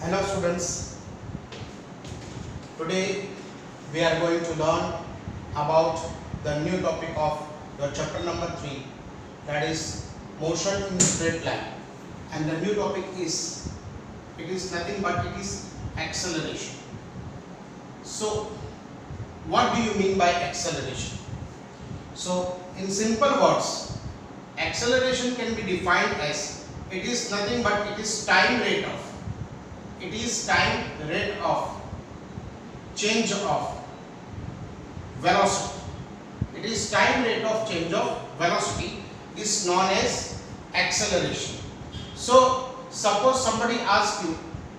Hello students, today we are going to learn about the new topic of your chapter number 3, that is motion in straight line, and the new topic is, it is nothing but it is acceleration. So what do you mean by acceleration? So in simple words, acceleration can be defined as it is nothing but it is time rate of change of velocity. It is time rate of change of velocity is known as acceleration. So suppose somebody asks you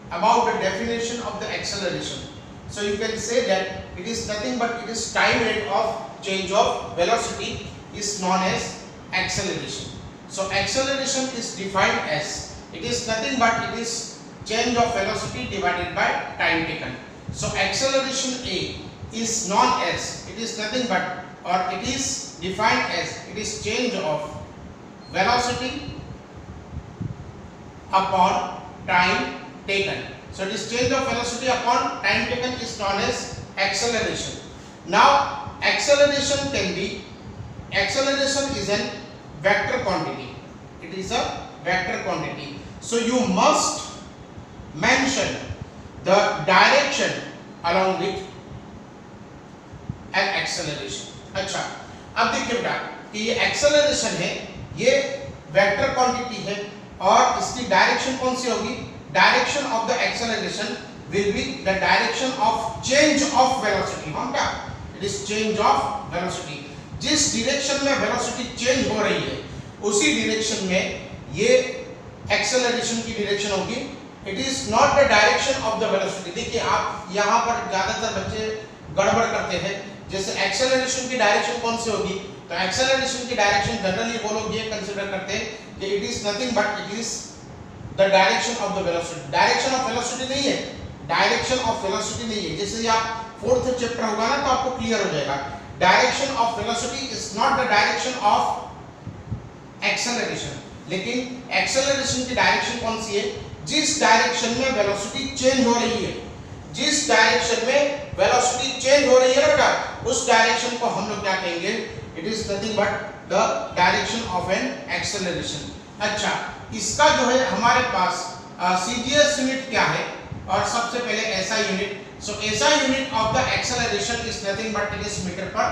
about the definition of the acceleration. So you can say that it is nothing but it is time rate of change of velocity is known as acceleration. So acceleration is defined as it is nothing but it is change of velocity divided by time taken. So acceleration A is known as, it is nothing but, or it is defined as, it is change of velocity upon time taken. So it is change of velocity upon time taken is known as acceleration. Now acceleration is an vector quantity. It is a vector quantity. So you must mention the direction along with an acceleration. अच्छा, अब देखिए बेटा कि ये acceleration है, ये vector quantity है और इसकी direction कौन सी होगी? Direction of the acceleration will be the direction of change of velocity. हाँ क्या? It is change of velocity. जिस direction में velocity change हो रही है, उसी direction में ये acceleration की direction होगी. It is not the direction of the velocity. देखिए आप यहाँ पर ज्यादातर बच्चे गड़बड़ करते हैं. जैसे acceleration की direction कौन सी होगी? तो acceleration की direction जनरली वो लोग ये कंसीडर करते हैं कि it is nothing but it is the direction of the velocity. Direction of velocity नहीं है. Direction of velocity नहीं है. जैसे आप फोर्थ चैप्टर होगा ना तो आपको क्लियर हो जाएगा. Direction of velocity is not the direction of acceleration. लेकिन acceleration की direction कौन सी है? जिस डायरेक्शन में वेलोसिटी चेंज हो रही है, जिस डायरेक्शन में वेलोसिटी चेंज हो रही है ना बेटा, उस डायरेक्शन को हम लोग क्या कहेंगे? It is nothing but the direction of an acceleration. अच्छा, इसका जो है हमारे पास सीजीएस यूनिट क्या है? और सबसे पहले SI unit. So SI unit of the acceleration is nothing but it is metre per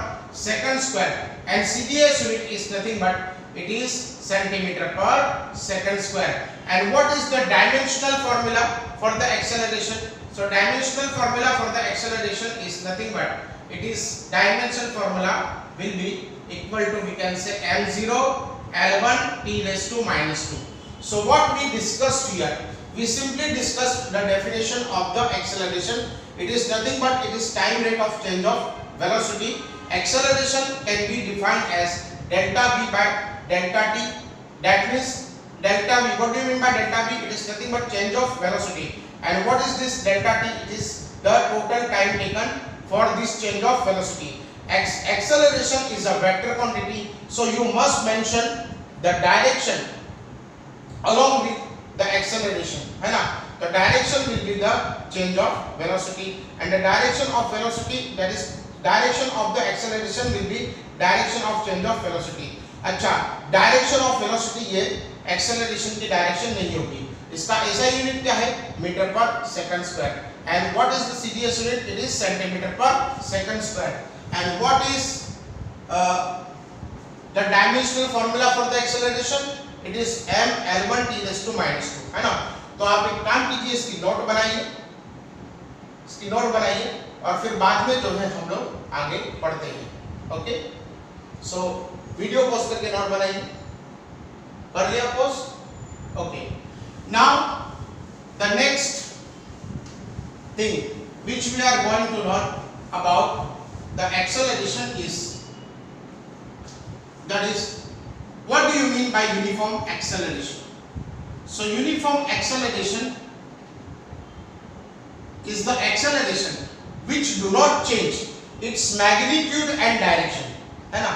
second square and CGS unit is nothing but it is centimeter per second square. And what is the dimensional formula for the acceleration? So dimensional formula for the acceleration is nothing but it is dimensional formula will be equal to, we can say, m0 l1 t raised to minus 2. So what we discussed here, we simply discussed the definition of the acceleration. It is nothing but it is time rate of change of velocity. Acceleration can be defined as delta v by delta t. That means delta v. What do you mean by delta v? It is nothing but change of velocity. And what is this delta t? It is the total time taken for this change of velocity. Acceleration is a vector quantity, so you must mention the direction along with the acceleration. है ना? The direction will be the change of velocity, and the direction of velocity, that is direction of the acceleration, will be direction of change of velocity. अच्छा, direction of velocity ये acceleration की direction नहीं होगी. इसका SI unit क्या है? Metre per second square. And what is the CGS unit? It is centimetre per second square. And what is the dimensional formula for the acceleration? It is m l1 t raised to minus 2. है ना? तो आप एक काम कीजिए, इसकी note बनाइए और फिर बाद में जो है हम लोग आगे पढ़ते हैं. ओके, सो वीडियो पॉज करके नोट बनाइए. कर लिया pause? Okay. Now the next thing which we are going to learn about the acceleration is, that is, what do you mean by uniform acceleration? So uniform acceleration is the acceleration which do not change its magnitude and direction. है ना?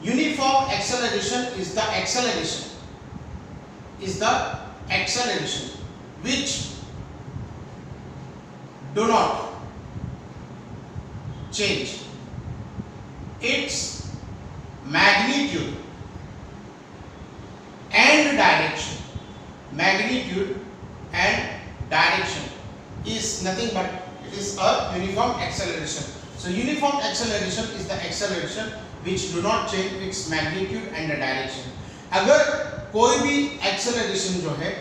Uniform acceleration is the acceleration which change its magnitude and direction. Magnitude and direction is nothing but it is a uniform acceleration. So uniform acceleration is the acceleration which do not change its magnitude and the direction. अगर कोई भी acceleration जो है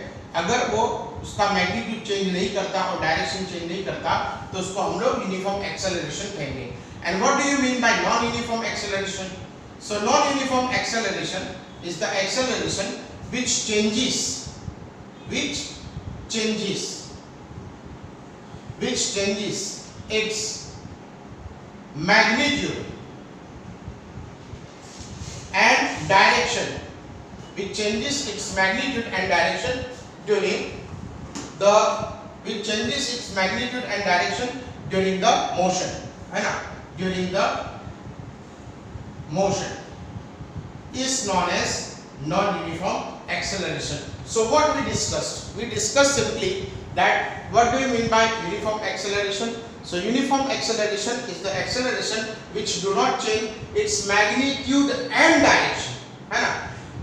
अगर वो उसका magnitude change नहीं करता और डायरेक्शन चेंज नहीं करता तो उसको हम लोग यूनिफॉर्म एक्सेलरेशन कहेंगे. And what do you mean by non uniform acceleration? So non uniform acceleration is the acceleration which changes its magnitude and direction, which changes its magnitude and direction during the motion, है ना, during the motion is known as non-uniform acceleration. So what we discussed? We discussed simply that what do you mean by uniform acceleration? So uniform acceleration is the acceleration which do not change its magnitude and direction, है ना.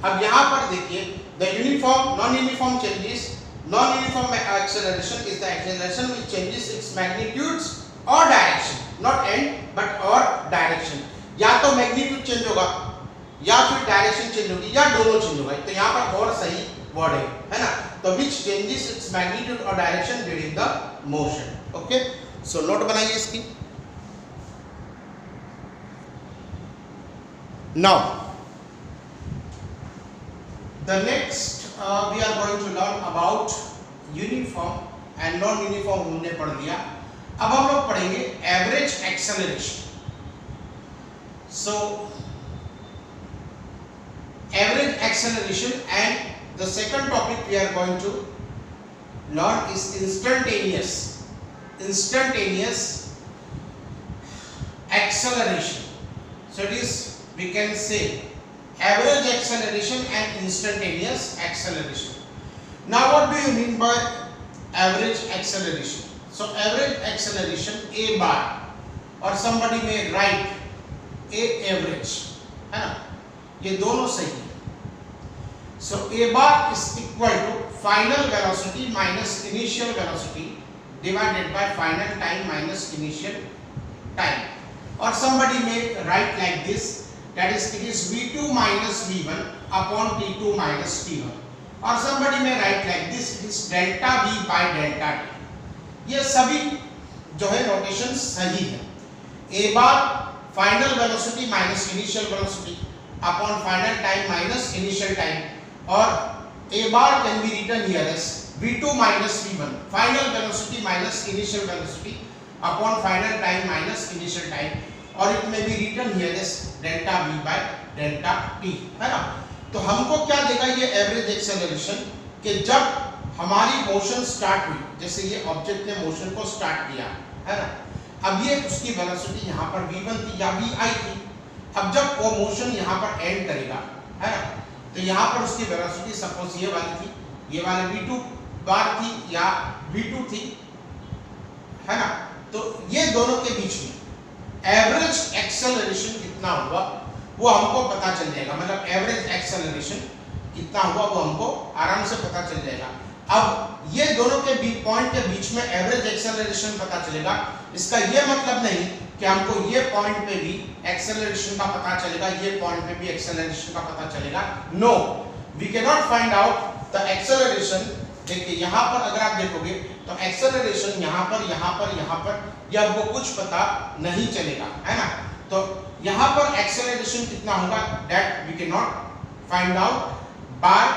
अब यहाँ पर देखिए the uniform non-uniform changes. Non-uniform acceleration is the acceleration which changes its magnitudes or direction, not end but or direction. या तो magnitude change होगा या फिर डायरेक्शन चेंज होगी या दोनों चेंज होगा. तो यहाँ पर और सही वर्ड है ना. तो which changes its magnitude or direction during the motion. Okay, so note बनाइए इसकी. Now the next we are going to learn about uniform and non-uniform हमने पढ़ लिया. अब हम लोग पढ़ेंगे average acceleration. So average acceleration, and the second topic we are going to learn is instantaneous acceleration. So it is, we can say, average acceleration and instantaneous acceleration. Now what do you mean by average acceleration? So average acceleration a bar, or somebody may write a average, है ना, ये दोनों सही है. So a bar is equal to final velocity minus initial velocity divided by final time minus initial time. Or somebody may write like this, that is it is v2 minus v1 upon t2 minus t1. Or somebody may write like this, it is delta v by delta t. ये सभी जो है notation सही है. a bar final velocity minus initial velocity upon final time minus initial time, or a bar can be written here as v2 minus v1 final velocity minus initial velocity upon final time minus initial time, or it may be written here as delta v by delta t, है ना. तो हमको क्या देगा ये average acceleration, कि जब हमारी मोशन स्टार्ट हुई, जैसे ये ऑब्जेक्ट ने मोशन को स्टार्ट किया, है ना. अब ये उसकी वेलोसिटी यहाँ पर v1 थी या vi थी. अब जब वो मोशन यहाँ पर एंड करेगा, है ना, तो यहाँ पर उसकी वेलोसिटी सपोज ये वाली थी, ये वाली v2 बार थी या v2 थी, है ना. तो ये दोनों के बीच में एवरेज एक्सेलरेशन कितना हुआ वो हमको पता चल जाएगा. मतलब एवरेज एक्सेलरेशन कितना हुआ वो हमको आराम से पता चल जाएगा. अब ये दोनों के पॉइंट के बीच में एवरेज एक्सेलरेशन पता चलेगा. इसका ये मतलब नहीं कि हमको ये पॉइंट पे भी एक्सेलरेशन का पता चलेगा, ये पॉइंट पे भी एक्सेलरेशन का पता चलेगा. No, we can not find out the acceleration. देखिए यहाँ पर अगर आप देखोगे तो एक्सेलरेशन यहाँ पर ये आपको कुछ पता नहीं चलेगा, है ना. तो यहाँ पर एक्सेलरेशन कितना होगा that we can not find out by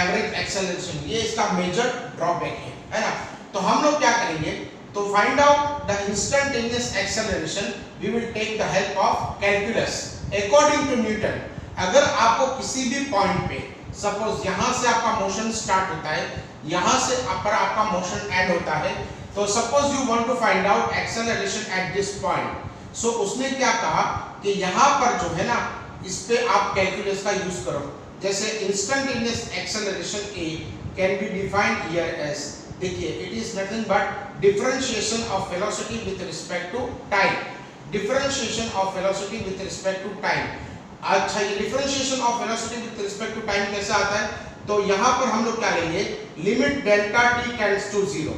average acceleration. ये इसका मेजर ड्रॉबैक है ना. तो हम लोग क्या करेंगे, तो find out the instantaneous acceleration we will take the help of calculus. According to Newton, अगर आपको किसी भी पॉइंट पे सपोज यहाँ से आपका मोशन स्टार्ट होता है, यहाँ से पर आपका मोशन एंड होता है, तो suppose you want to find out acceleration at this point. So उसने क्या कहा कि यहाँ पर जो है ना, इस पे आप कैलकुलस का यूज करो. जैसे instantaneous acceleration A can be defined here as, देखिए, it is nothing but differentiation of velocity with respect to time. Differentiation of velocity with respect to time. अच्छा, ये differentiation of velocity with respect to time कैसे आता है? तो यहां पर हम लोग क्या लेंगे, limit delta t tends to 0,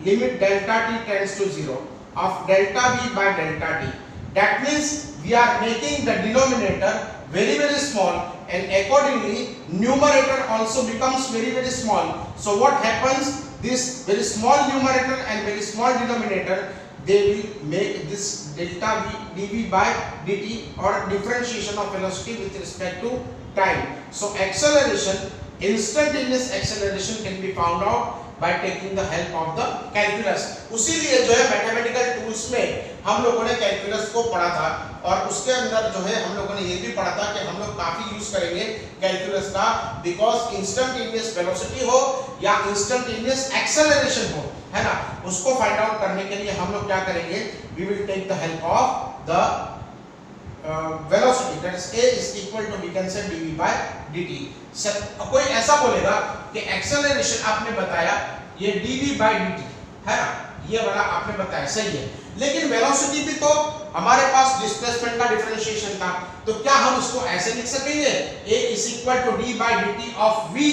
limit delta t tends to 0 of delta v by delta t. That means we are making the denominator very small, and accordingly numerator also becomes very small. So what happens, this very small numerator and very small denominator, they will make this delta v dv by dt or differentiation of velocity with respect to time. So acceleration, instantaneous acceleration can be found out by taking the help of the calculus. उसीलिए जो है mathematical tools में हम लोगों ने calculus को पढ़ा था, और उसके अंदर जो है हम लोगों ने ये भी पढ़ा था कि हम लोग काफी यूज करेंगे कैलकुलस का, बिकॉज इंस्टेंटेनियस वेलोसिटी हो या इंस्टेंटेनियस एक्सेलरेशन हो, है ना, उसको फाइंड आउट करने के लिए हम लोग क्या करेंगे, we will take the help of the velocity, that is a is equal to we can say dv by dt. कोई ऐसा बोलेगा कि एक्सेलरेशन आपने बताया ये dv by dt है ना, ये वाला आपने बताया सही है, लेकिन वेलोसिटी भी तो हमारे पास डिस्प्लेसमेंट का डिफरेंशिएशन था, तो क्या हम इसको ऐसे लिख सकेंगे a is equal to d by dt of v?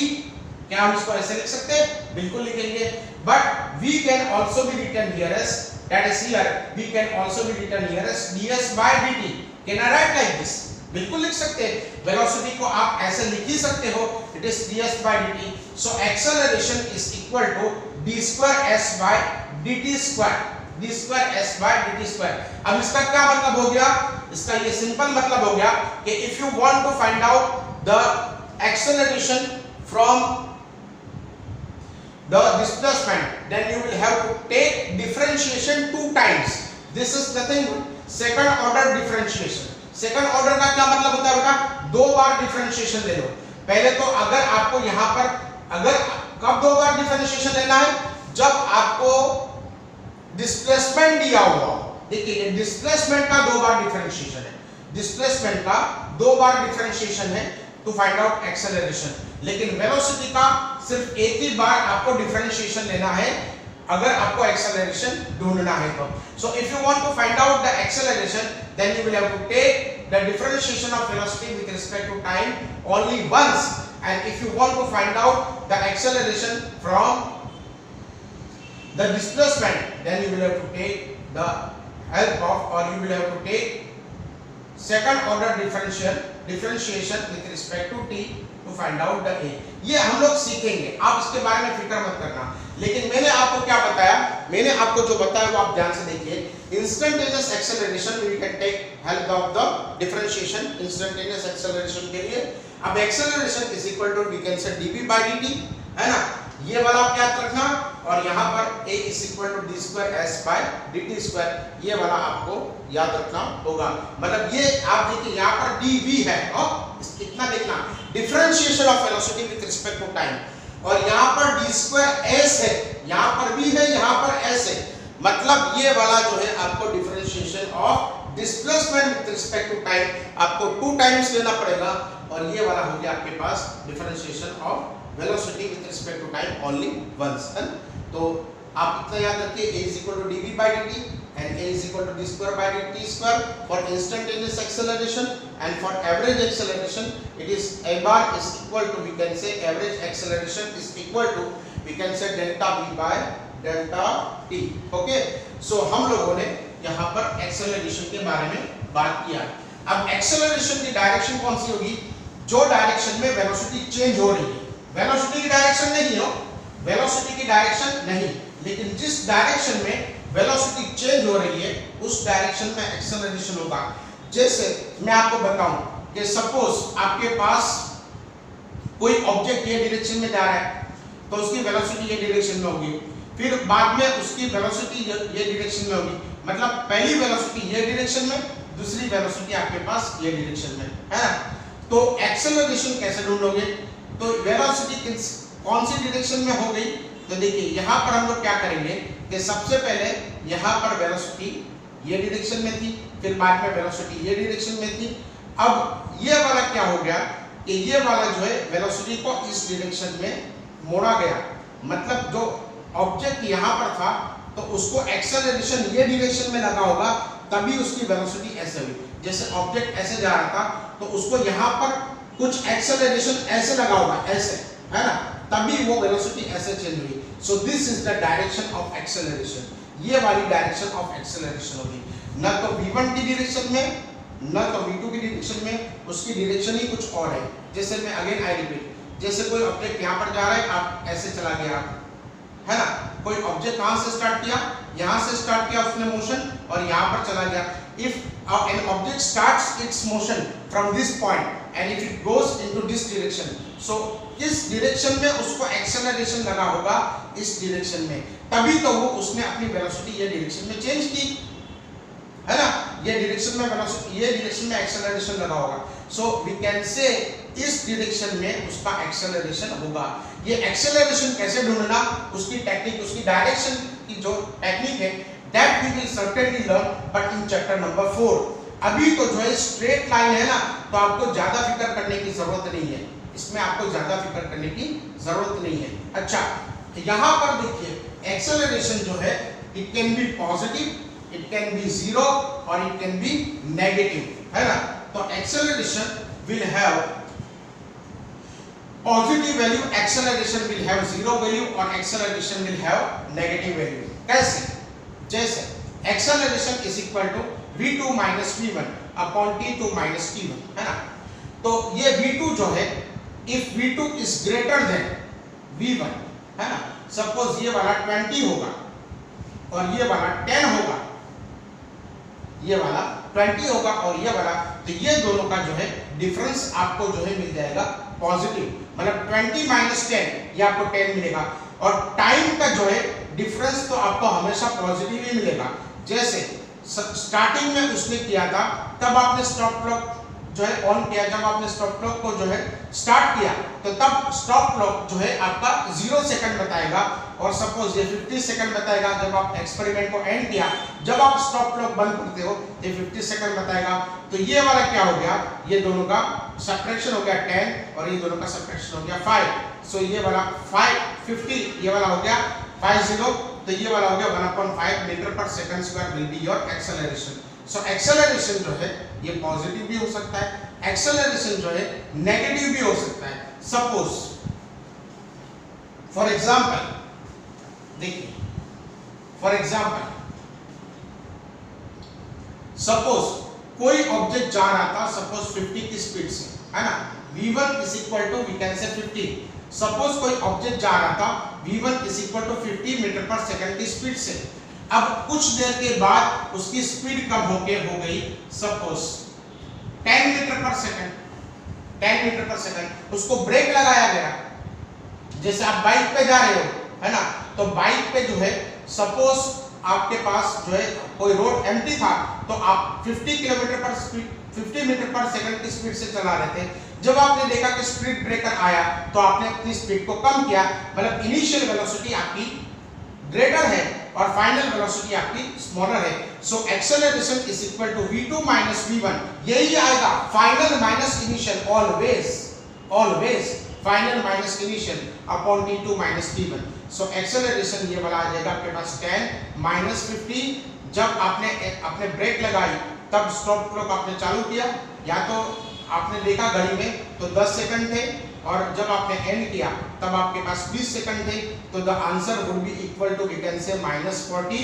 क्या हम इसको ऐसे लिख सकते हैं? बिल्कुल लिखेंगे, but v can also be written here as, that is here v can also be written here as ds by dt. Can I write like this? बिल्कुल लिख सकते हैं, वेलोसिटी को आप ऐसे लिख ही सकते हो, it is ds by dt. So acceleration is equal to d square s by dt square, d square s by dt square. अब इसका क्या मतलब हो गया? इसका ये सिंपल मतलब हो गया कि if you want to find out the acceleration from the displacement, then you will have to take differentiation 2 times. This is nothing but second order differentiation. Second order का क्या मतलब होता है बेटा? 2 बार डिफरेंशिएशन ले लो। पहले तो अगर आपको यहां पर, अगर कब 2 बार डिफरेंशिएशन लेना है? जब आपको डिस्प्लेसमेंट दिया हुआ हो। देखिए डिस्प्लेसमेंट का 2 बार डिफरेंशिएशन है, डिस्प्लेसमेंट का 2 बार डिफरेंशिएशन है टू फाइंड आउट एक्सेलरेशन, लेकिन वेलोसिटी का सिर्फ एक ही बार आपको डिफरेंशिएशन लेना है अगर आपको एक्सेलरेशन ढूंढना है तो। So if you want to find out the acceleration, then you will have to take the differentiation of velocity with respect to time only once, and if you want to find out the acceleration from the displacement, then you will have to take the help of, और you will have to take second order differentiation with respect to t to find out the a. ये हम लोग सीखेंगे, आप इसके बारे में फिक्र मत करना, लेकिन मैंने आपको क्या बताया, मैंने आपको जो बताया वो आप ध्यान से देखिए। Instantaneous acceleration we can take help of the differentiation instantaneous acceleration के लिए। अब acceleration is equal to we can say dv by dt, है ना, ये वाला आप याद रखना, और यहाँ पर a is equal to d square s by dt square, ये वाला आपको याद रखना होगा। मतलब ये आप देखिए यहाँ पर dv है, और इतना देखना differentiation of velocity with respect to time, और यहाँ पर d स्क्वायर s है, यहाँ पर भी है, यहाँ पर s है, मतलब ये वाला जो है आपको differentiation of displacement with respect to time आपको 2 टाइम्स लेना पड़ेगा, और ये वाला हो गया आपके पास differentiation of velocity with respect to time only once, है ना। तो आप इतना याद रखिए, a is equal to dv by dt and a is equal to d square by dt square for instantaneous acceleration, and for average acceleration it is a bar is equal to, we can say average acceleration is equal to, we can say delta v by delta t. Okay, so हम लोगों ने यहाँ पर acceleration के बारे में बात किया। अब एक्सेलरेशन की डायरेक्शन कौन सी होगी? जो डायरेक्शन में वेलोसिटी चेंज हो रही है, वेलोसिटी की डायरेक्शन नहीं हो, वेलोसिटी की डायरेक्शन नहीं, लेकिन जिस डायरेक्शन में वेलोसिटी चेंज हो रही है उस डायरेक्शन में एक्सेलरेशन होगा। जैसे मैं आपको बताऊं कि सपोज आपके पास कोई ऑब्जेक्ट ये डायरेक्शन में जा रहा है, तो उसकी वेलोसिटी ये डायरेक्शन में होगी, फिर बाद में उसकी वेलोसिटी ये डायरेक्शन में होगी, मतलब पहली वेलोसिटी ये डायरेक्शन में, दूसरी वेलोसिटी आपके पास ये डायरेक्शन में, है ना। तो एक्सेलरेशन कैसे ढूंढोगे? तो वेलोसिटी कौन सी डायरेक्शन में हो गई? तो देखिए यहाँ पर हम लोग क्या करेंगे कि सबसे पहले यहाँ पर वेलोसिटी ये डायरेक्शन में थी, फिर बाद में वेलोसिटी ये डायरेक्शन में थी। अब ये वाला क्या हो गया कि ये वाला जो है वेलोसिटी को इस डायरेक्शन में मोड़ा गया, मतलब जो ऑब्जेक्ट यहाँ पर था तो उसको एक्सेलरेशन ये डायरेक्शन में लगा होगा, तभी उसकी वेलोसिटी ऐसे हुई। जैसे ऑब्जेक्ट ऐसे जा रहा था तो उसको यहाँ पर कुछ एक्सेलरेशन ऐसे लगा होगा, ऐसे, है ना, तभी वो वेलोसिटी ऐसे चेंज हुई। सो this is the direction of acceleration, ये वाली डायरेक्शन ऑफ एक्सेलरेशन होगी। न तो v1 की डायरेक्शन में, न तो v2 की डायरेक्शन में, उसकी डायरेक्शन ही कुछ और है। जैसे मैं अगेन आई रिपीट, जैसे कोई ऑब्जेक्ट यहाँ पर जा रहा है, आप ऐसे चला गया, है ना, कोई ऑब्जेक्ट कहाँ से स्टार्ट किया, यहाँ से स्टार्ट किया उसने मोशन और यहाँ पर चला गया। If an object starts its motion from this point and if it goes into this direction, so किस डायरेक्शन में उसको एक्सेलरेशन लगा होगा, इस डायरेक्शन में, तभी तो वो उसने अपनी वेलोसिटी ये डायरेक्शन में चेंज की, है ना, ये डायरेक्शन में वेलोसिटी, ये डायरेक्शन में एक्सेलरेशन लगा होगा। सो वी कैन से इस डायरेक्शन में उसका एक्सेलरेशन होगा। ये एक्सेलरेशन कैसे ढूंढना, उसकी टेक्निक, उसकी डायरेक्शन की जो टेक्निक है, that we will certainly learn but in chapter number 4। अभी तो जो है स्ट्रेट लाइन है ना, तो आपको ज्यादा फिक्र करने की जरूरत नहीं है, इसमें आपको ज्यादा फिक्र करने की जरूरत नहीं है। अच्छा, यहाँ पर देखिए एक्सेलरेशन जो है, it can be positive, it can be zero और इट कैन बी नेगेटिव, है ना। तो acceleration will have positive value, acceleration will have zero value और acceleration will have negative value. कैसे? जैसे acceleration is equal to v2 minus v1 upon t2 minus t1, है ना। तो ये v2 जो है, if v2 is greater than v1, है ना, सपोज ये वाला 20 होगा और ये वाला 10 होगा, ये वाला 20 होगा और ये वाला, तो ये दोनों का जो है डिफरेंस आपको जो है मिल जाएगा पॉजिटिव, मतलब 20 माइनस 10 ये आपको 10 मिलेगा और टाइम का जो है डिफरेंस तो आपको हमेशा पॉजिटिव ही मिलेगा। जैसे स्टार्टिंग में उसने किया था, तब आपने स्टॉप क्लॉक जो है ऑन किया, जब आपने स्टॉप क्लॉक को जो है स्टार्ट किया तो तब स्टॉप क्लॉक जो है आपका 0 सेकंड बताएगा और सपोज ये 50 सेकंड बताएगा। जब आप एक्सपेरिमेंट को एंड किया, जब आप स्टॉप क्लॉक बंद करते हो ये 50 सेकंड बताएगा। तो ये वाला क्या हो गया, ये दोनों का सब्ट्रैक्शन हो गया 10 और ये दोनों का सब्ट्रैक्शन हो गया 5। सो ये वाला 50, ये वाला हो गया 50, तो ये वाला हो गया 1/5 metre per second square will be your acceleration. So acceleration जो है ये पॉजिटिव भी हो सकता है, एक्सेलरेशन जो है नेगेटिव भी हो सकता है। सपोज फॉर एग्जांपल देखिए, फॉर एग्जांपल सपोज कोई ऑब्जेक्ट जा रहा था, सपोज 50 की स्पीड से, है ना, v1 is equal to we can say 50। Suppose कोई ऑब्जेक्ट जा रहा था v1 is equal to 50 metre per second की स्पीड से। अब कुछ देर के बाद उसकी स्पीड कम हो गई suppose 10 metre per second, 10 metre per second. उसको ब्रेक लगाया गया, जैसे आप बाइक पे जा रहे हो, है ना, तो बाइक पे जो है सपोज आपके पास जो है कोई रोड एम्प्टी था, तो आप 50 किलोमीटर पर स्पीड, 50 मीटर पर सेकंड की स्पीड से चला रहे थे। जब आपने देखा कि स्पीड ब्रेकर आया तो आपने अपनी स्पीड को कम किया, मतलब इनिशियल वेलोसिटी आपकी ग्रेटर है और फाइनल वेलोसिटी आपकी स्मॉलर है। So acceleration is equal to v2 minus v1, यही आएगा final minus initial, always final minus initial upon t2 minus t1। So acceleration ये वाला आ जाएगा आपके पास 10 माइनस 50। जब आपने अपने ब्रेक लगाई तब स्टॉप क्लॉक आपने चालू किया, या तो आपने देखा घड़ी में तो 10 सेकंड थे और जब आपने एंड किया तब आपके पास 20 सेकंड थे, तो the answer would be equal to we can say -40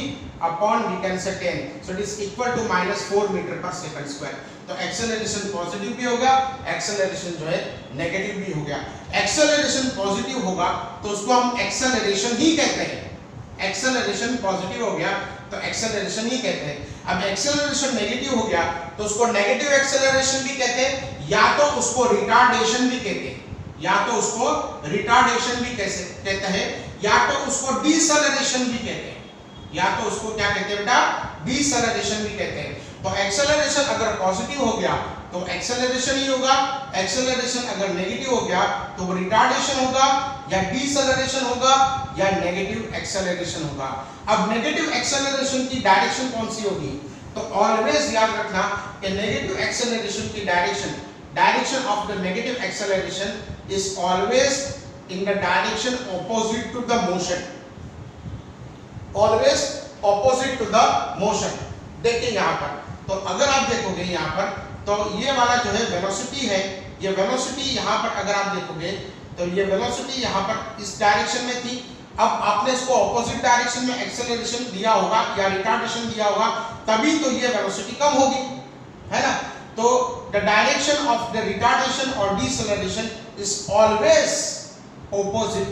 upon we can say 10। So it is equal to -4 metre per second square. तो एक्सेलरेशन पॉजिटिव भी हो गया, एक्सेलरेशन जो है नेगेटिव भी हो गया। एक्सेलरेशन पॉजिटिव होगा तो उसको हम एक्सेलरेशन ही कहते हैं, एक्सेलरेशन पॉजिटिव हो गया तो एक्सेलरेशन ही कहते हैं। अब एक्सेलरेशन नेगेटिव हो गया तो उसको नेगेटिव एक्सेलरेशन भी कहते हैं, या तो उसको रिटार्डेशन भी कहते हैं, या तो उसको रिटार्डेशन भी कैसे कहते हैं, या तो उसको डिसेलरेशन भी कहते हैं, या तो उसको क्या कहते हैं बेटा, डिसेलरेशन भी कहते हैं। तो एक्सेलरेशन अगर पॉजिटिव हो गया तो एक्सेलरेशन ही होगा, एक्सेलरेशन अगर नेगेटिव हो गया तो वो रिटार्डेशन होगा या डिसेलरेशन होगा या नेगेटिव एक्सेलरेशन होगा। अब नेगेटिव एक्सेलरेशन की डायरेक्शन कौन सी होगी, तो ऑलवेज याद रखना कि नेगेटिव एक्सेलरेशन की direction of the negative acceleration is always in the direction opposite to the motion, always opposite to the motion। देखिए यहाँ पर, तो अगर आप देखोगे यहाँ पर, तो ये वाला जो है वेलोसिटी है, ये वेलोसिटी यहाँ पर अगर आप देखोगे तो ये वेलोसिटी यहाँ पर इस डायरेक्शन में थी। अब आपने इसको ऑपोजिट डायरेक्शन में एक्सेलरेशन दिया होगा या रिटार्डेशन दिया होगा, तभी तो ये वेलोसिटी कम होगी, है ना। तो the direction of the retardation और deceleration is always opposite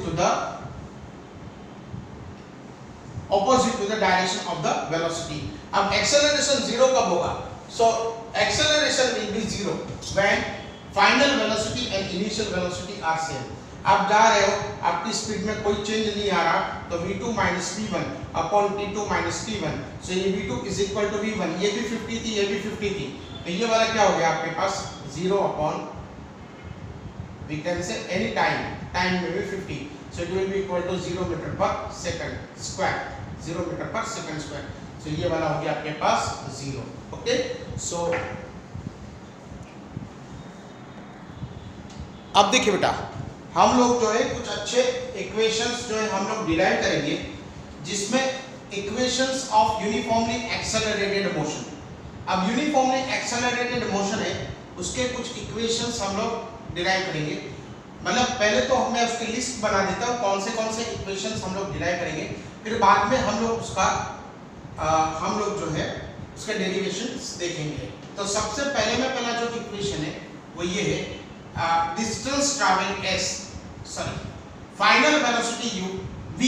to the direction of the velocity. अब acceleration zero कब होगा? So acceleration will be zero when final velocity and initial velocity are same. आप जा रहे हो, आपकी स्पीड में कोई चेंज नहीं आ रहा, तो v2 minus v1 upon t2 minus t1, so ये v2 is equal to v1, ये भी 50 थी, ये भी 50 थी, तो ये वाला क्या हो गया आपके पास 0 upon, we can say any time में भी 50, so it will be equal to 0 meter per second square, 0 meter per second square, so ये वाला हो गया आपके पास 0. ओके, सो अब देखिए बेटा, हम लोग जो है कुछ अच्छे इक्वेशंस जो है हम लोग डिराइव करेंगे, जिसमें equations of uniformly accelerated motion. अब यूनिफॉर्मली एक्सेलरेटेड मोशन है, उसके कुछ इक्वेशंस हम लोग डिराइव करेंगे. मतलब पहले तो मैं उसकी लिस्ट बना देता हूँ कौन से इक्वेशंस हम लोग डिराइव करेंगे, फिर बाद में हम लोग उसका हम लोग जो है उसके डेरिवेशंस देखेंगे. तो सबसे पहला जो इक्वेशन है वो ये है, distance travel s, final velocity u v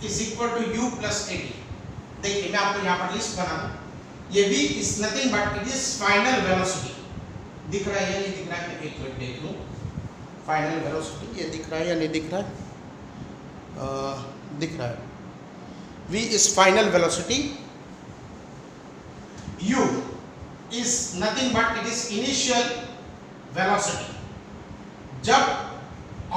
is equal to u plus at. देखिए मैं आपको यहाँ पर लिस्ट बना दूं, ये v is nothing but it is final velocity. दिख रहा है या नहीं दिख रहा है, मैं एक मिनट देख लूं. फाइनल वेलोसिटी ये दिख रहा है या नहीं दिख रहा है, दिख रहा है. v is final velocity, u is nothing but it is initial velocity. जब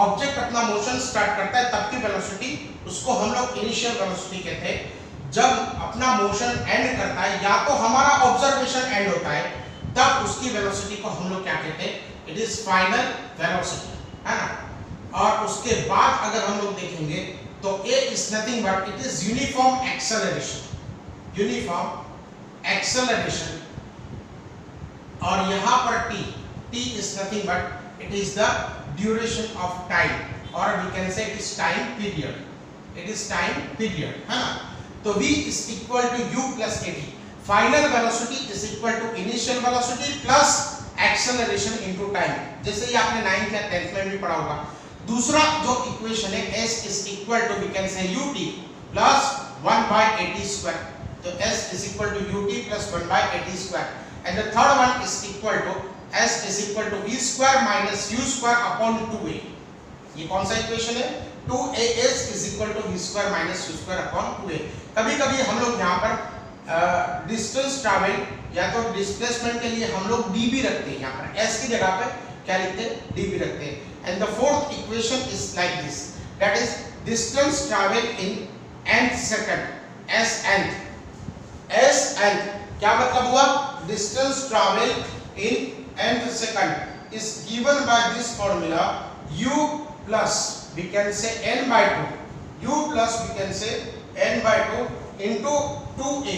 ऑब्जेक्ट अपना मोशन स्टार्ट करता है तब की वेलोसिटी उसको हम लोग इनिशियल वेलोसिटी कहते हैं. जब अपना मोशन एंड करता है या तो हमारा ऑब्जर्वेशन एंड होता है तब उसकी वेलोसिटी को हम लोग क्या कहते हैं, इट इज फाइनल वेलोसिटी, है ना. और उसके बाद अगर हम लोग देखेंगे तो a is nothing but it is uniform acceleration, और यहाँ पर t is nothing but it is the duration of time, or we can say it is time period, है ना. तो v is equal to u plus at. Final velocity is equal to initial velocity plus acceleration into time, जैसे ही आपने 9th या 10th में भी पढ़ा होगा. दूसरा जो इक्वेशन है s is equal to we can say ut plus 1 by at square. तो s is equal to ut plus 1 by at square, and the third one is equal to s is equal to v square minus u square upon 2a. ये कौन सा equation है, 2as is equal to v square minus u square upon 2a. कभी कभी हम लोग यहाँ पर डिस्टेंस ट्रैवल या तो डिस्प्लेसमेंट के लिए हम लोग d भी रखते हैं, यहाँ पर s की जगह पे क्या लिखते हैं, d भी रखते हैं. And the fourth equation is like this, that is distance travel in nth second, s क्या मतलब हुआ, distance travel in nth second is given by this formula u plus we can say n by 2, into 2a,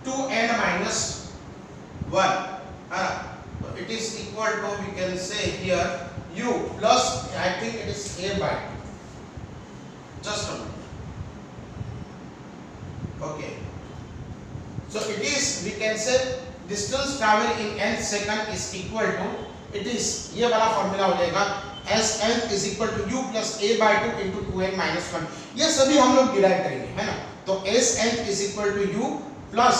2n minus 1, so it is equal to we can say here u plus I think it is a by 2. Just a minute. Okay, so it is we can say distance travel in nth second is equal to, it is ये वाला formula हो जाएगा Sn is equal to u plus a by 2 into 2n minus 1. ये सभी हम लोग derive करेंगे, है ना. तो Sn is equal to u plus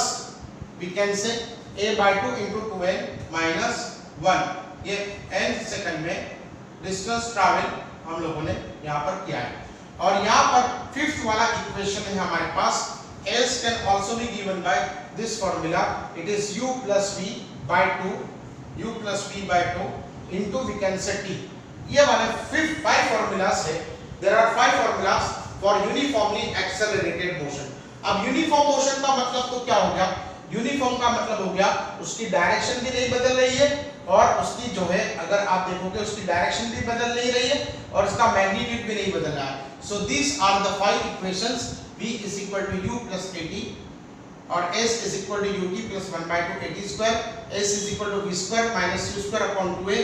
we can say a by 2 into 2n minus 1. ये nth सेकंड में डिस्टेंस ट्रैवल हम लोगों ने यहाँ पर किया है. और यहाँ पर फिफ्थ वाला इक्वेशन है हमारे पास, s can also be given by this formula, it is u plus v by 2 into we can say t. ये वाले 5 formulas है. There are 5 formulas for uniformly accelerated motion. अब यूनिफॉर्म मोशन का मतलब तो क्या हो गया, यूनिफॉर्म का मतलब हो गया उसकी डायरेक्शन भी नहीं बदल रही है, और उसकी जो है अगर आप देखोगे उसकी डायरेक्शन भी बदल नहीं रही है, और उसका मैग्नीट्यूड भी नहीं बदल रहा है. So these are the 5 equations. v is equal to u plus at और s is equal to ut plus 1/2 at square, s is equal to v square minus u square upon 2a,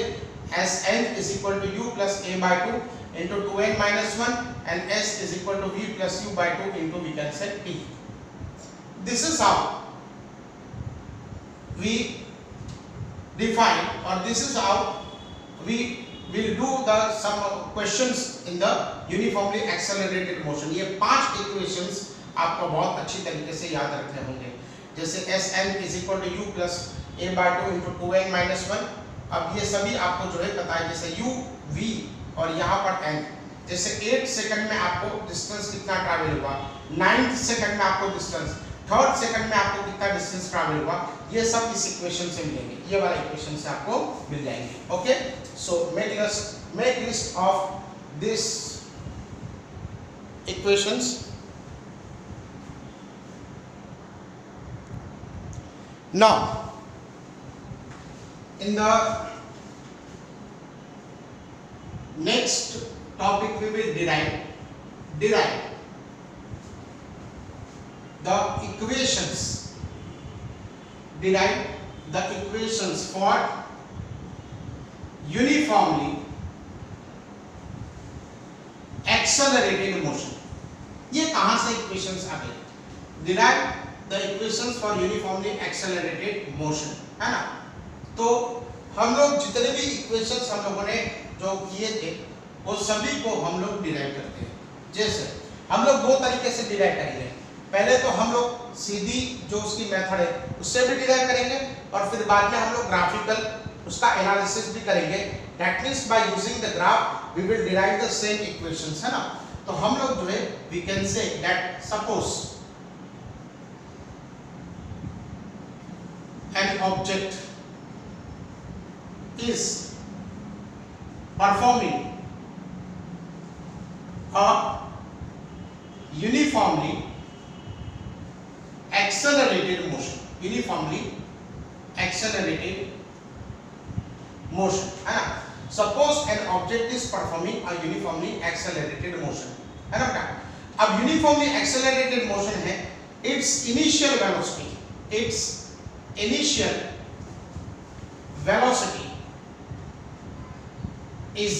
sn is equal to u plus a/2 into 2n minus 1 and s is equal to v plus u by 2 into we can say t. This is how we define, or this is how we will do the some questions in the uniformly accelerated motion. ये 5 equations आपको बहुत अच्छी तरीके से याद रखने होंगे, जैसे sn is equal to u plus a by 2 into 2n minus 1. अब ये सभी आपको जो है पता है, जैसे u v और यहाँ पर n, जैसे 8 सेकंड में आपको डिस्टेंस कितना ट्रैवल हुआ, 9th सेकंड में आपको डिस्टेंस, 3rd सेकंड में आपको कितना डिस्टेंस ट्रैवल हुआ, ये सब इस इक्वेशन से मिलेंगे, ये वाला इक्वेशन से आपको मिल जाएंगे. Okay, so make list of this equations. Now in the next topic we will derive the equations, derive the equations for uniformly accelerated motion. ये कहां से इक्वेशंस आ गए? derive the equations for uniformly accelerated motion, है ना. तो हम लोग जितने भी इक्वेशंस हम लोगों ने जो किए थे वो सभी को हम लोग डिराइव करते हैं. जैसे हम लोग दो तरीके से डिराइव करेंगे. पहले तो हम लोग सीधी जो उसकी मेथड है उससे भी डिराइव करेंगे, और फिर बाद में हम लोग ग्राफिकल उसका एनालिसिस भी करेंगे. That means by using the graph we will derive the same equations, है ना. तो हम लोग जो है we can say that suppose an object is performing a uniformly accelerated motion, uniformly accelerated motion, है ना. Suppose an object is performing a uniformly accelerated motion, है ना. अब uniformly accelerated motion है, its initial velocity is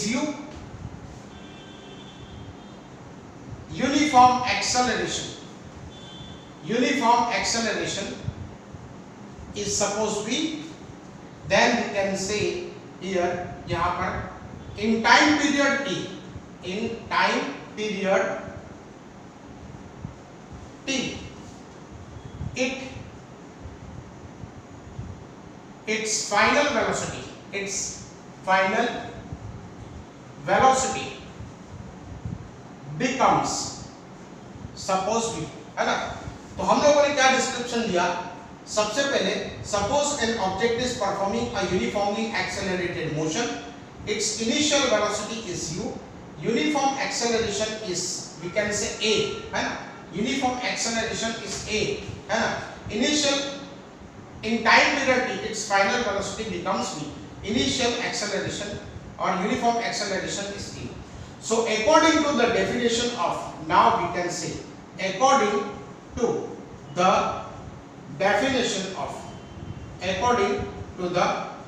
u. Uniform acceleration is supposed to be, then we can say here यहाँ पर in time period t its final velocity becomes supposed to be, है ना. तो हम लोगों ने क्या डिस्क्रिप्शन दिया? सबसे पहले suppose an object is performing a uniformly accelerated motion, its initial velocity is u, uniform acceleration is we can say a, है ना. uniform acceleration is a, है ना. initial in time period t its final velocity becomes v. initial acceleration or uniform acceleration is t. So according to the definition of, now we can say according to the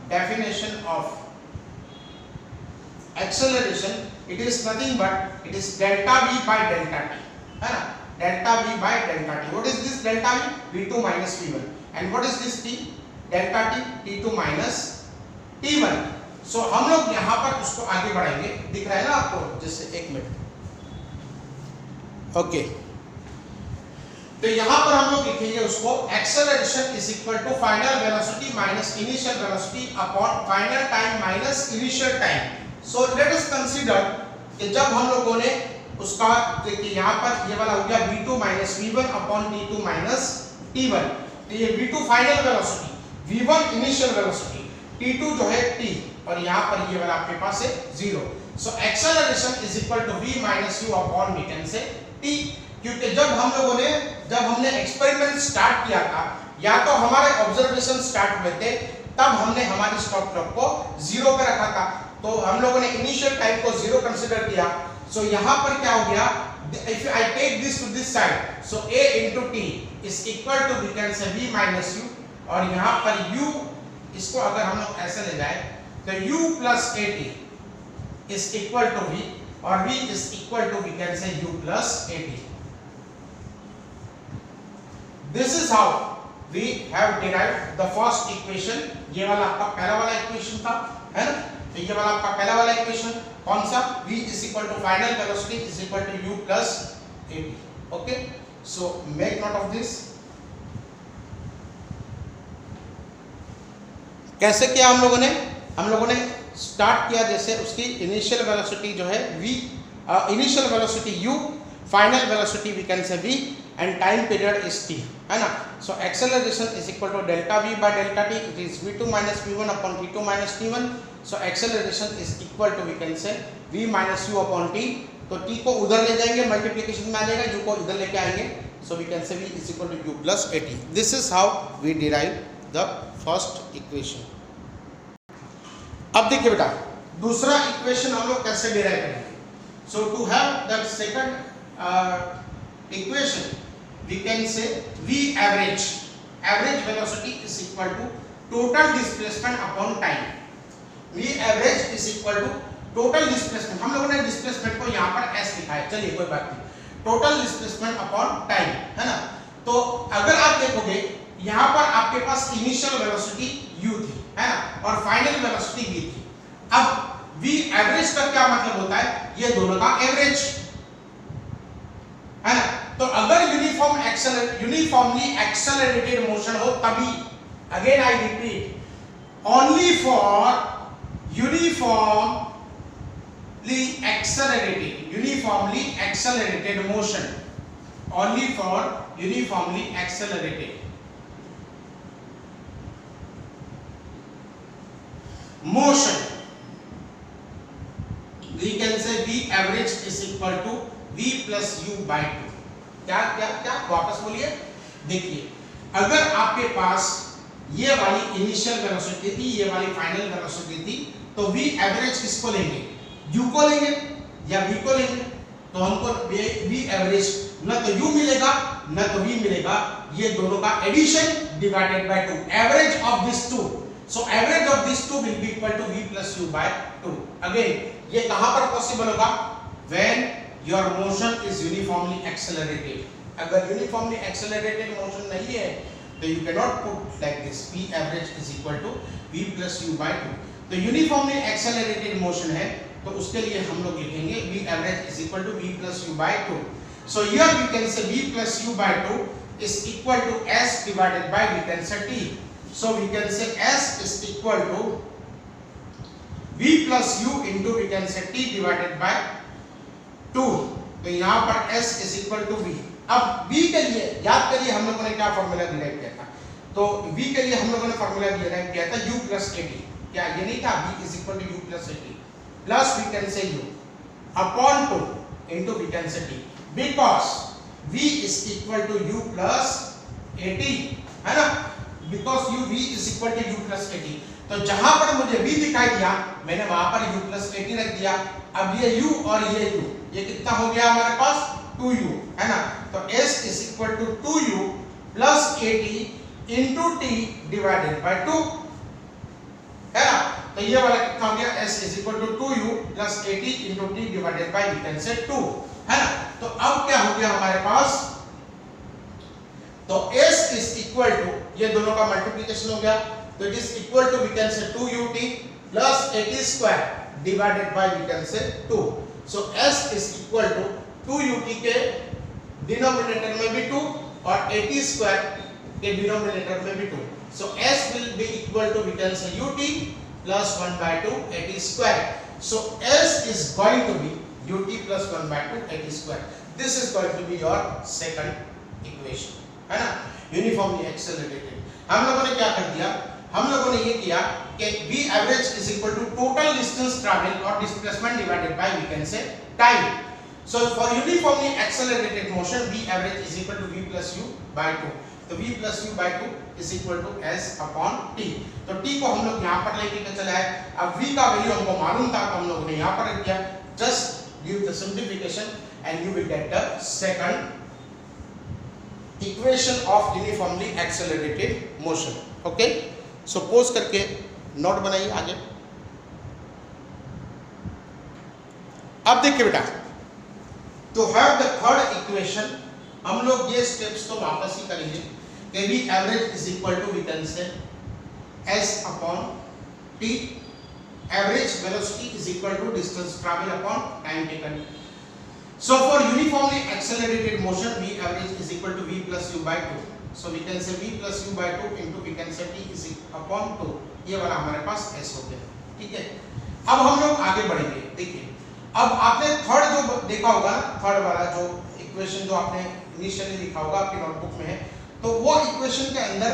definition of acceleration, it is nothing but it is delta v by delta t, है ना. delta v by delta t. What is this delta v? v2 minus v1. And what is this t? delta t, t2 minus t1. So हम लोग यहाँ पर उसको आगे बढ़ाएंगे. दिख रहा है ना आपको? जैसे एक मिनट. ओके, तो यहाँ पर हम लोग लिखेंगे उसको acceleration is equal to final velocity minus initial velocity upon final time minus initial time. So let us consider कि जब हम लोगों ने उसका देखिए यहाँ पर ये वाला हो गया v2 minus v1 upon t2 minus t1. तो ये v2 final velocity, v1 initial velocity, t2 जो है t, और यहाँ पर ये वाला आपके पास है 0. So acceleration is equal to v minus u upon we can say t. क्योंकि जब हमने एक्सपेरिमेंट स्टार्ट किया था, या तो हमारे ऑब्जर्वेशन स्टार्ट हुए थे, तब हमने हमारी स्टॉप क्लॉक को 0 पे रखा था. तो हम लोगों ने इनिशियल टाइम को 0 कंसीडर किया. सो यहाँ पर क्या हो गया, if I take this to this side, so a into t is equal to we can say v minus u, और यहाँ पर u इसको अगर हम लोग ऐसे ले जाए तो u plus at is equal to v और v is equal to we can say u plus at. This is how we have derived the first equation. ये वाला आपका पहला वाला इक्वेशन था, है ना? तो ये वाला आपका पहला वाला इक्वेशन कौन सा? v is equal to final velocity is equal to u plus at. Okay, so make note of this. कैसे किया हम लोगों ने स्टार्ट किया जैसे उसकी इनिशियल वेलोसिटी जो है v, initial velocity u, final velocity we can say v and time period is t, है ना? So acceleration is equal to delta v by delta t, it is v2 minus v1 upon t2 minus t1. So acceleration is equal to we can say v minus u upon t. तो t को उधर ले जाएंगे, multiplication में आ जाएगा, u को इधर लेके आएंगे, so we can say v is equal to u plus at. This is how we derive the first equation. अब देखिए बेटा दूसरा इक्वेशन हम लोग कैसे डिराइव करेंगे. So to have that second equation we can say v average velocity is equal to total displacement upon time. v average is equal to total displacement, हम लोगों ने डिस्प्लेसमेंट को यहाँ पर s लिखा है, चलिए कोई बात नहीं, टोटल डिस्प्लेसमेंट अपॉन टाइम, है ना? तो अगर आप देखोगे यहाँ पर आपके पास इनिशियल वेलोसिटी u थी, है ना, और फाइनल वेलोसिटी v थी. अब v एवरेज का क्या मतलब होता है? ये दोनों का एवरेज, है ना? तो अगर यूनिफॉर्मली एक्सेलरेटेड मोशन हो तभी, again I repeat, only for uniformly accelerated motion, only for uniformly accelerated motion we can say v average is equal to v plus u by 2. क्या वापस बोलिए. देखिए अगर आपके पास ये वाली इनिशियल वेलोसिटी थी, ये वाली फाइनल वेलोसिटी थी, तो v एवरेज किसको लेंगे? u को लेंगे या v को लेंगे? तो हमको v एवरेज न तो u मिलेगा न तो v मिलेगा, ये दोनों का addition divided by 2, average of this two. So average of this two will be equal to v plus u by 2. Again ये कहां पर पॉसिबल होगा? When your motion is uniformly accelerated. अगर यूनिफॉर्मली एक्सेलरेटेड मोशन नहीं है तो you can not put like this v average is equal to v plus u by 2. तो uniformly accelerated motion है तो उसके लिए हम लोग लिखेंगे v average is equal to v plus u by 2. So here we can say v plus u by 2 is equal to s divided by we can say t. So we can say s is equal to v plus u into we can say t divided by 2. तो यहाँ पर s is equal to v. अब v के लिए याद करिए हम लोगों ने क्या फॉर्मूला डिराइव किया था. तो v के लिए हम लोगों ने फॉर्मूला डिराइव किया था u plus at. क्या ये नहीं था? v is equal to u plus at plus we can say u upon 2 into we can say t, because v is equal to u plus at, है ना? because u v is equal to u plus at. तो जहां पर मुझे v दिखाई दिया मैंने वहां पर u plus at रख दिया. अब ये u और ये u, ये कितना हो गया हमारे पास? 2u, है ना? तो s is equal to 2u plus at into t divided by 2, है ना? तो ये वाला कितना हो गया? s is equal to 2u plus at into t divided by we can say 2, है ना? तो अब क्या हो गया हमारे पास? तो s is equal to, ये दोनों का मल्टीप्लिकेशन हो गया, तो it is equal to we can say 2ut plus at square divided by we can say 2. So s is equal to 2ut के डिनोमिनेटर में भी 2 और at square के डिनोमिनेटर में भी 2. So s will be equal to we can say ut plus 1 by 2 at square. So s is going to be ut plus 1 by 2 at square. This is going to be your second equation, है ना? Uniformly accelerated. हम लोगों ने क्या कर दिया? हम लोगों ने ये किया कि v average is equal to total distance traveled or displacement divided by we can say time. So for uniformly accelerated motion v average is equal to v plus u by 2. तो v plus u by 2 is equal to s upon t. तो t को हम लोग यहाँ पर लेके चला है. अब v का वैल्यू हमको मालूम था तो हम लोग ने यहाँ पर रख दिया. Just give the simplification and you will get the second equation of uniformly accelerated motion. Okay, so pause करके नोट बनाइए आगे. अब देखिए बेटा, to have the third equation हम लोग ये स्टेप्स तो वापस ही करेंगे कि v average is equal to we can say s upon t, average velocity is equal to distance travel upon time taken. So for uniformly accelerated motion v average is equal to v plus u by 2. So we can say v plus u by 2 into we can say t is upon 2. ये वाला हमारे पास s हो गया. ठीक है, अब हम लोग आगे बढ़ेंगे. देखिए, अब आपने थर्ड जो देखा होगा ना, थर्ड वाला जो इक्वेशन जो आपने इनिशियली लिखा होगा आपकी नोटबुक में है, तो वो इक्वेशन के अंदर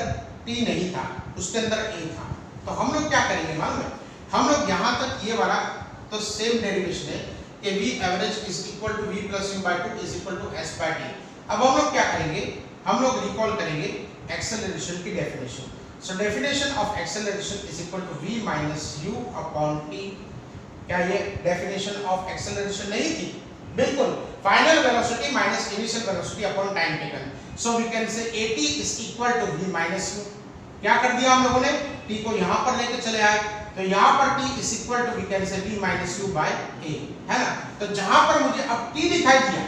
t नहीं था, उसके अंदर a था. तो हम लोग क्या करेंगे मालूम है, हम लोग यहाँ तक ये वाला तो सेम डेरिवेशन है कि v average is equal to v plus u by 2 is equal to s by t. अब हम लोग क्या करेंगे, हम लोग रिकॉल करेंगे एक्सेलरेशन की definition. So definition of acceleration is equal to v minus u upon t. क्या ये डेफिनेशन ऑफ एक्सेलरेशन नहीं थी? बिल्कुल, final velocity minus initial velocity upon time taken. So we can say at is equal to v minus u. क्या कर दिया हम लोगों ने, t को यहाँ पर लेके चले आए, तो यहाँ पर t is equal to we can say v minus u by a, है ना. तो जहाँ पर मुझे अब t दिखाई दिया,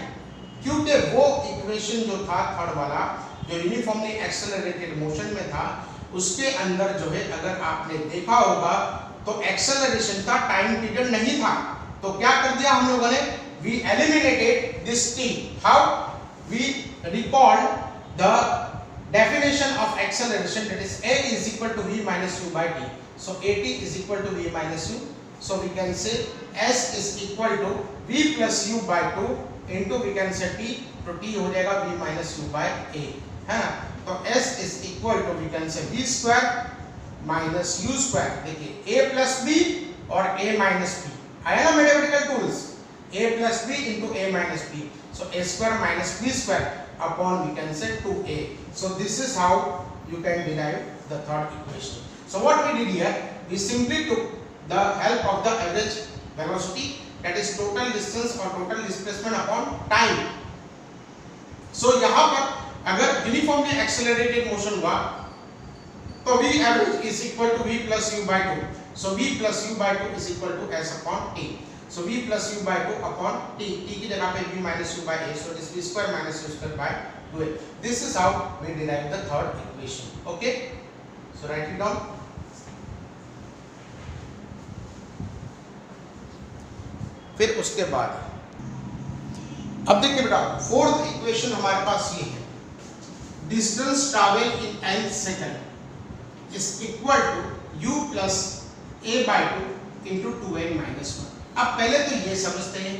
क्योंकि वो इक्वेशन जो था थर्ड वाला जो यूनिफॉर्मली एक्सेलरेटेड मोशन में था, उसके अंदर जो है अगर आपने देखा होगा तो एक्सेलरेशन का टाइम पीरियड नहीं था. तो क्या कर दिया हम लोगों ने, we eliminated this t. How? We recalled the definition of acceleration, that is a is equal to v minus u by t. So at is equal to v minus u. So we can say s is equal to v plus u by 2 into we can say t. तो t हो जाएगा v minus u by a, है ना. तो s is equal to we can say v square minus u square. देखिए a plus b और a minus b आया ना mathematical tools, a plus b into a minus b. So a square minus b square upon we can say 2a. So this is how you can derive the third equation. So what we did here, we simply took the help of the average velocity, that is total distance और total displacement upon time. सो यहाँ पर अगर uniformly accelerated motion हुआ तो v average is equal to v plus u by 2. So v plus u by 2 is equal to s upon t. So v plus u by 2 upon t. t की जगह पे v minus u by a. So it is v square minus u square by 2a. This is how we derive the third equation. Okay? So write it down. फिर उसके बाद अब देखिए बेटा, fourth equation हमारे पास ये है, distance travel in n second is equal to u plus a by 2 into 2n minus 1. अब पहले तो ये समझते हैं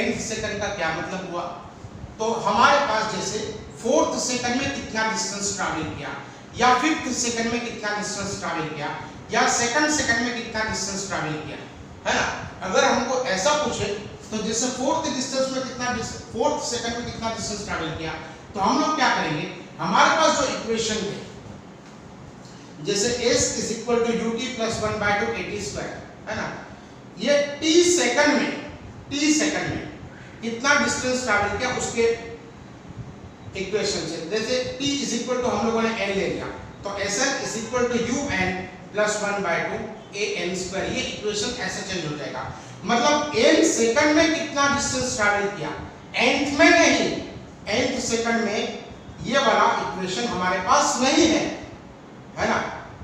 nth सेकंड का क्या मतलब हुआ. तो हमारे पास जैसे फोर्थ सेकंड में कितना डिस्टेंस ट्रैवल किया, या फिफ्थ सेकंड में कितना डिस्टेंस ट्रैवल किया, या सेकंड सेकंड में कितना डिस्टेंस ट्रैवल किया, है ना. अगर हमको ऐसा पूछे तो जैसे फोर्थ सेकंड में कितना डिस्टेंस ट्रैवल किया, तो हम लोग क्या करेंगे, हमारे पास जो इक्वेशन है जैसे s is equal to ut plus 1 by 2 at square, है ना. ये t सेकंड में कितना डिस्टेंस ट्रैवल किया उसके इक्वेशन से, जैसे t is equal to हम लोगों ने n ले लिया, तो sn is equal to un plus 1 by 2 an square. ये इक्वेशन ऐसे चेंज हो जाएगा. मतलब n सेकंड में कितना डिस्टेंस ट्रैवल किया, nth में नहीं, nth सेकंड में ये वाला इक्वेशन हमारे पास नहीं है ना.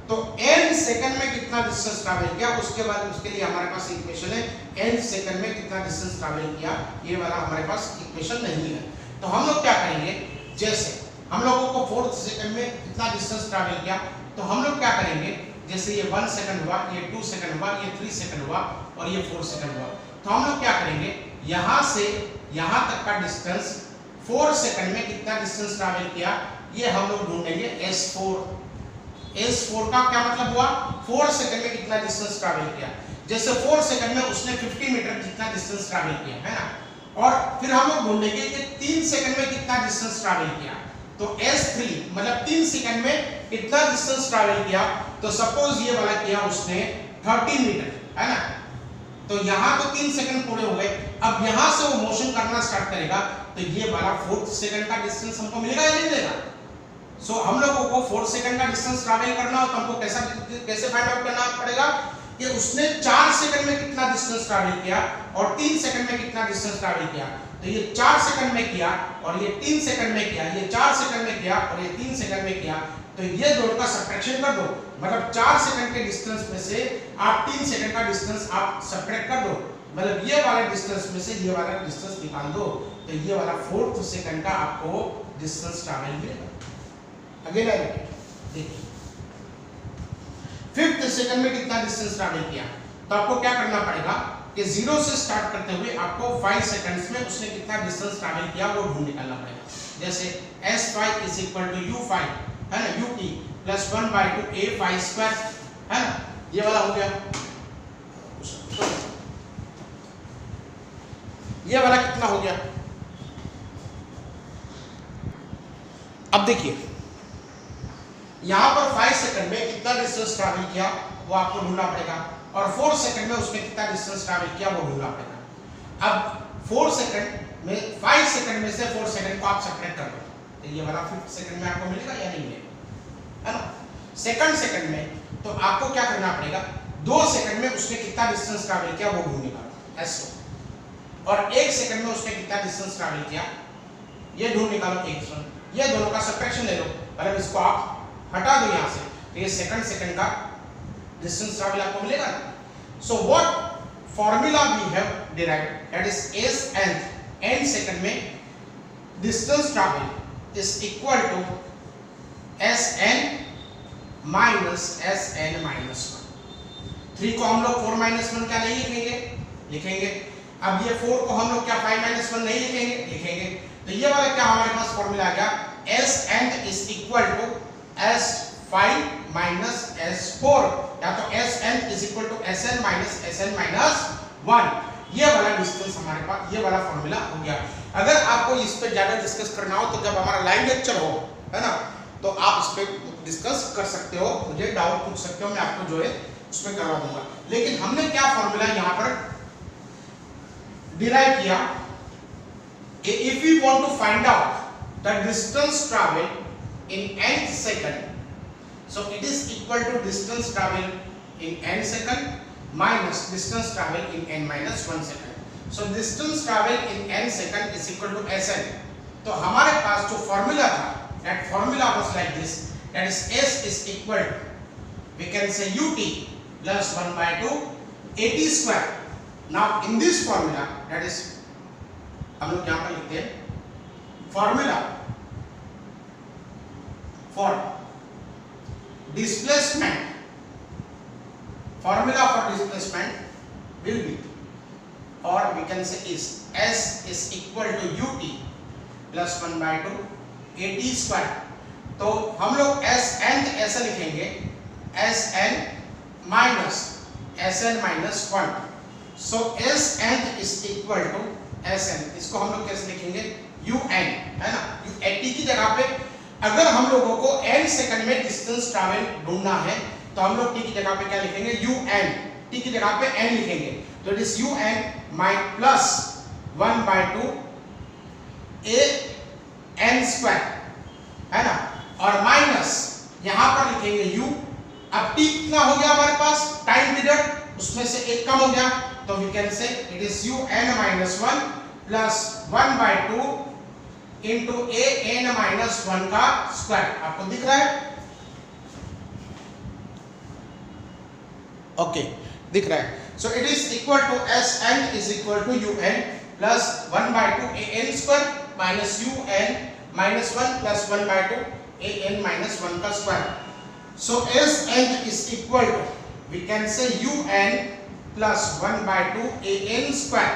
तो n सेकंड में कितना डिस्टेंस ट्रैवल किया, उसके बाद उसके लिए हमारे पास इक्वेशन है n सेकंड में कितना डिस्टेंस ट्रैवल किया, ये वाला हमारे पास इक्वेशन नहीं है. तो हम लोग क्या करेंगे, जैसे हम लोगों को फोर्थ सेकंड में कितना डिस्टेंस ट्रैवल किया, तो हम लोग क्या करेंगे, जैसे ये 1 सेकंड हुआ, ये 2 सेकंड हुआ, ये 3 सेकंड हुआ और ये 4 सेकंड हुआ, तो हम लोग क्या करेंगे, यहाँ से यहाँ तक का डिस्टेंस 4 सेकंड में कितना डिस्टेंस ट्रैवल किया, ये हम लोग ढूंढेंगे S4. S4 का क्या मतलब हुआ, 4 सेकंड में कितना डिस्टेंस ट्रैवल किया. जैसे 4 सेकंड में उसने 50 मीटर जितना डिस्टेंस ट्रैवल किया, है ना. और फिर हम लोग ढूंढेंगे कि 3 सेकंड में कितना डिस्टेंस ट्रैवल किया, तो S3 मतलब 3 सेकंड में कितना डिस्टेंस ट्रैवल किया. तो सपोज ये वाला किया उसने 13 मीटर, है ना. तो यहाँ तो 3 सेकंड पूरे हो गए, अब यहां से वो मोशन करना स्टार्ट करेगा तो ये वाला 4 सेकंड का डिस्टेंस हमको मिलेगा या नहीं मिलेगा? सो हम लोगों को 4 सेकंड का डिस्टेंस ट्रैवल करना हो तो हमको कैसे फाइंड आउट करना पड़ेगा कि उसने 4 सेकंड में कितना डिस्टेंस ट्रैवल किया और 3 सेकंड में कितना डिस्टेंस ट्रैवल किया। तो ये 4 सेकंड में किया और ये 3 सेकंड में किया, ये 4 सेकंड में किया और ये 3 सेकंड में किया, तो ये दोनों का सब्ट्रैक्शन कर दो। मतलब 4 सेकंड के डिस्टेंस में से आप 3 सेकंड का डिस्टेंस आप सब्ट्रैक्ट कर दो, मतलब ये वाला डिस्टेंस में से ये वाला डिस्टेंस निकाल दो, तो ये वाला 4th सेकंड का आपको डिस्टेंस ट्रैवल मिलेगा। अगेन आई रिपीट, देखिए 5th सेकंड में कितना डिस्टेंस ट्रैवल किया, तो आपको क्या करना पड़ेगा कि 0 से स्टार्ट करते हुए आपको 5 सेकंड्स में उसने कितना डिस्टेंस ट्रैवल किया वो ढूंढ निकालना पड़ेगा। जैसे s5 is equal to u5 है ना, ut plus 1/2 a5 square है ना, ये वाला हो गया। ये वाला कितना हो गया? अब देखिए यहां पर 5 सेकंड में कितना डिस्टेंस ट्रैवल किया वो आपको ढूंढना पड़ेगा और 4 सेकंड में उसने कितना डिस्टेंस ट्रैवल किया वो ढूंढना पड़ेगा। अब 4 सेकंड में 5 सेकंड में से 4 सेकंड को आप सब्ट्रैक्ट कर दो, तो ये वाला 5th सेकंड में आपको मिलेगा या नहीं मिलेगा, है ना। 2nd सेकंड में तो आपको क्या करना पड़ेगा, 2 सेकंड में उसने कितना डिस्टेंस ट्रैवल किया वो ढूंढ निकालो s और 1 सेकंड में उसने कितना डिस्टेंस ट्रैवल किया ये ढूंढ निकालो x1। ये दोनों का सब्ट्रैक्शन ले लो, मतलब इसको आप हटा दो यहां से, तो ये 2nd सेकंड का डिस्टेंस ट्रैवल आपको मिलेगा ना। So what formula we have derived, that is s nth second में distance travel is equal to sn minus sn minus 1। 3 को हम लोग 4 माइनस 1 क्या नहीं लिखेंगे। अब ये 4 को हम लोग क्या 5 माइनस 1 नहीं लिखेंगे। तो ये वाला क्या हमारे पास फॉर्मूला आ गया, sn is equal to s5 minus s4, या तो sn is equal to sn minus sn minus 1। ये वाला डिस्टेंस हमारे पास, ये वाला फॉर्मूला हो गया। अगर आपको इस पे ज्यादा डिस्कस करना हो तो जब हमारा लाइव लेक्चर हो, है ना, तो आप इस पे डिस्कस कर सकते हो, मुझे डाउट पूछ सकते हो, मैं आपको जो है उसमें करवा दूंगा। लेकिन हमने क्या फॉर्मूला यहां पर डिराइव किया कि if we want to find out the distance travel in nth second, so it is equal to distance travel in n second minus distance travel in n minus 1 second. So distance travel in n second is equal to sn. तो हमारे पास जो formula था, that formula was like this, that is s is equal to, we can say ut plus 1/2 at square. Now in this formula, that is हम लोग यहाँ पर लिखते हैं formula for displacement, formula for displacement will be, or we can say is s is equal to ut plus 1/2 at square. तो हम लोग sn ऐसा लिखेंगे, sn minus sn minus 1. so sn is equal to sn, इसको हम लोग कैसे लिखेंगे, un, है ना। at की जगह पे अगर हम लोगों को n सेकंड में डिस्टेंस ट्रैवल ढूंढना है तो हम लोग t की जगह पे क्या लिखेंगे, un, t की जगह पे n लिखेंगे। तो इट इज un माइ प्लस 1/2 a n स्क्वायर, है ना, और माइनस यहां पर लिखेंगे u। अब t कितना हो गया हमारे पास, टाइम पीरियड, उसमें से एक कम हो गया, तो we can say it is un minus 1 plus 1/2 into a n minus 1 का स्क्वायर। आपको दिख रहा है, ओके, दिख रहा है। So it is equal to sn is equal to un plus 1/2 a n square minus un minus 1 plus 1/2 a n minus 1 का square. So sn is equal to, we can say un plus 1/2 a n square,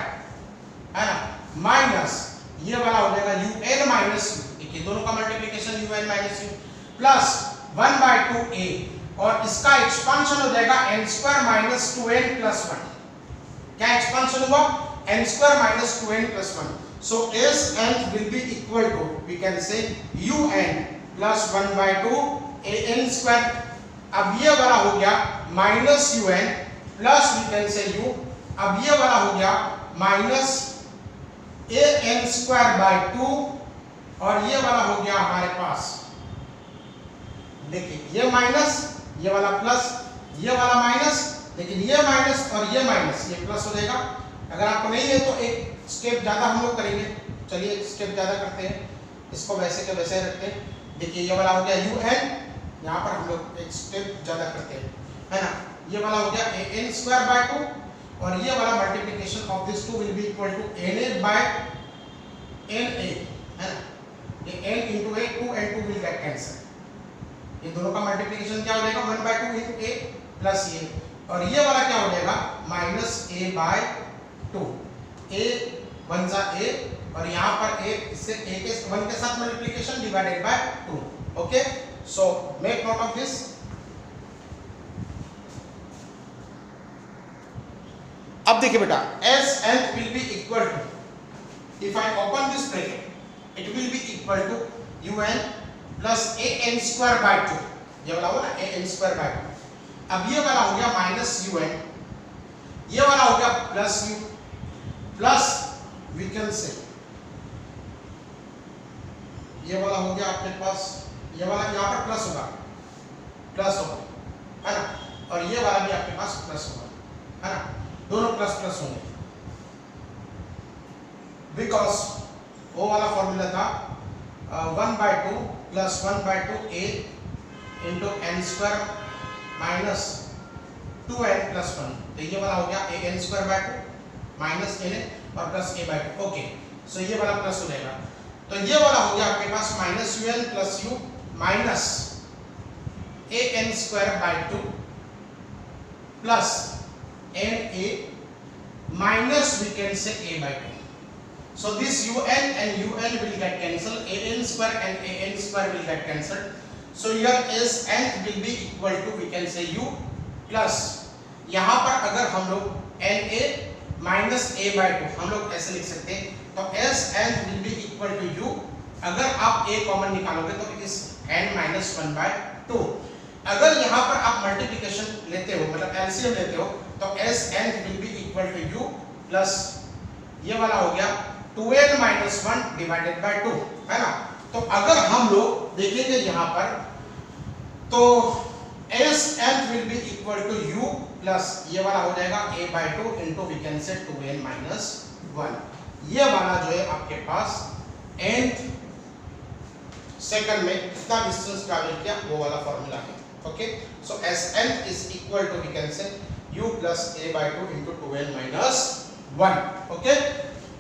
है ना, minus ये वाला हो जाएगा un minus, देखिए दोनों का multiplication un minus u plus 1/2 a, और इसका एक्सपांशन हो जाएगा n square minus 2n plus 1। क्या एक्सपांशन हुआ, n square minus 2n plus 1। So sn will be equal to, we can say un plus 1/2 an square. अब ये वाला हो गया minus un plus we can say u, अब ये वाला हो गया माइनस an² 2 और ये वाला हो गया हमारे पास, देखिए ये माइनस, ये वाला प्लस, ये वाला माइनस, लेकिन ये माइनस और ये माइनस, ये प्लस हो जाएगा। अगर आपको नहीं है तो एक स्टेप ज्यादा हम लोग करेंगे, चलिए एक स्टेप ज्यादा करते हैं, इसको वैसे के वैसे रखते हैं। देखिए ये वाला हो गया un, यहाँ पर हम लोग एक स्टेप ज्यादा करते हैं, है ना। ये वाला हो गया an² 2 और ये वाला multiplication of this two will be equal to na by na, है ना। ये n into a, 2 and 2 will get cancel, ये दोनों का मल्टीप्लिकेशन क्या हो जाएगा 1/2 into a प्लस ये, और ये वाला क्या हो जाएगा -a/2, a 1 जा a और यहाँ पर a इससे a के 1 के साथ multiplication divided by 2। Okay, so make note of this. अब देखिए बेटा, s nth will be equal to, if I open this bracket, it will be equal to un plus an² 2, ये वाला होगा ना an² 2। अब ये वाला हो गया -un, ये वाला हो गया plus u, plus we can say ये वाला हो गया आपके पास, ये वाला यहाँ पर प्लस होगा, है ना, और ये वाला भी आपके पास प्लस होगा, है ना, दोनों प्लस प्लस होंगे, बिकॉज वो वाला फॉर्मूला था 1/2 plus 1/2 a into n² minus 2n plus 1, तो ये वाला हो गया an² 2 माइनस na और प्लस a/2। ओके, सो ये वाला प्लस हो जाएगा, तो ये वाला हो गया आपके पास -un plus u minus an² 2 plus na minus we can say a/2. So this un and un will get cancelled, an² and an² will get cancelled. So here is nth will be equal to we can say u plus, यहाँ पर अगर हम लोग na minus a/2 हम लोग ऐसे लिख सकते हैं, तो s nth will be equal to u, अगर आप a कॉमन निकालोगे तो इस n minus 1/2। अगर यहाँ पर आप मल्टीप्लिकेशन लेते हो, मतलब एलसीएम लेते हो, तो s nth will be equal to u plus ये वाला हो गया 2n minus 1 डिवाइडेड बाय 2, है ना। तो अगर हम लोग देखेंगे यहाँ पर, तो s nth will be equal to u plus ये वाला हो जाएगा a/2 इंटू वी कैन से 2n minus 1। ये वाला जो है आपके पास nth सेकंड में कितना डिस्टेंस ट्रैवल किया वो वाला फॉर्मूला है। Okay, so s nth is equal to we can say u plus a/2 into 2n minus 1। okay,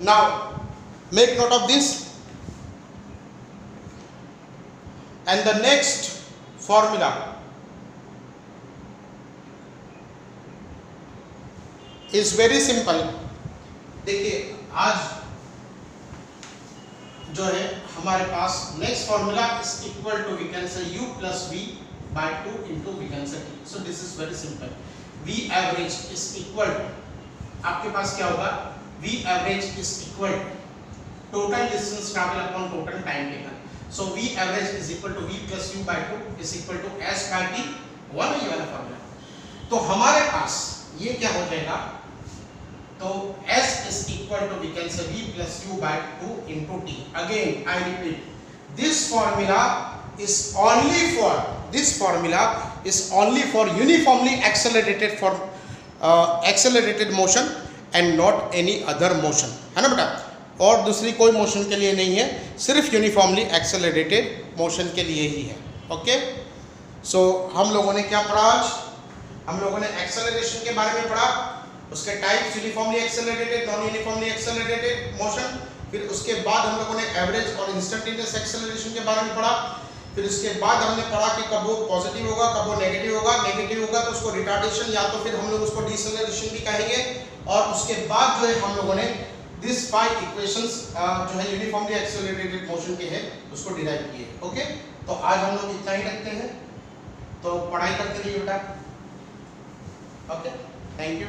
now make note of this, and the next formula is very simple। देखिए आज जो है हमारे पास next formula is equal to we can say u plus v by 2 into we can say t। so this is very simple, v average is equal to, आपके पास क्या होगा, v average is equal to total distance travel upon total time taken। so v average is equal to v plus u by 2 is equal to s by t, one ये वाला formula. तो हमारे पास ये क्या हो जाएगा, तो s is equal to we can say v plus u by 2 into t। again I repeat, this formula is only for uniformly accelerated accelerated motion and not any other motion, है ना बेटा, और दूसरी कोई मोशन के लिए नहीं है, सिर्फ यूनिफॉर्मली एक्सेलरेटेड मोशन के लिए ही है। ओके, सो हम लोगों ने क्या पढ़ा आज, हम लोगों ने एक्सेलरेशन के बारे में पढ़ा, उसके types uniformly accelerated, non uniformly accelerated motion, फिर उसके बाद हम लोगों ने एवरेज और इंस्टेंटेनियस एक्सेलरेशन के बारे में पढ़ा, फिर उसके बाद हमने पढ़ा कि कब वो पॉजिटिव होगा कब वो नेगेटिव होगा, नेगेटिव होगा तो उसको रिटार्डेशन या तो फिर हम लोग उसको डिसेलरेशन भी कहेंगे, और उसके बाद जो है हम लोगों ने दिस 5 इक्वेशंस जो है यूनिफॉर्मली एक्सेलरेटेड मोशन के हैं उसको डिराइव किए। ओके, तो आज हम लोग इतना ही रखते हैं, तो पढ़ाई करते रहिए बेटा। Okay, thank you.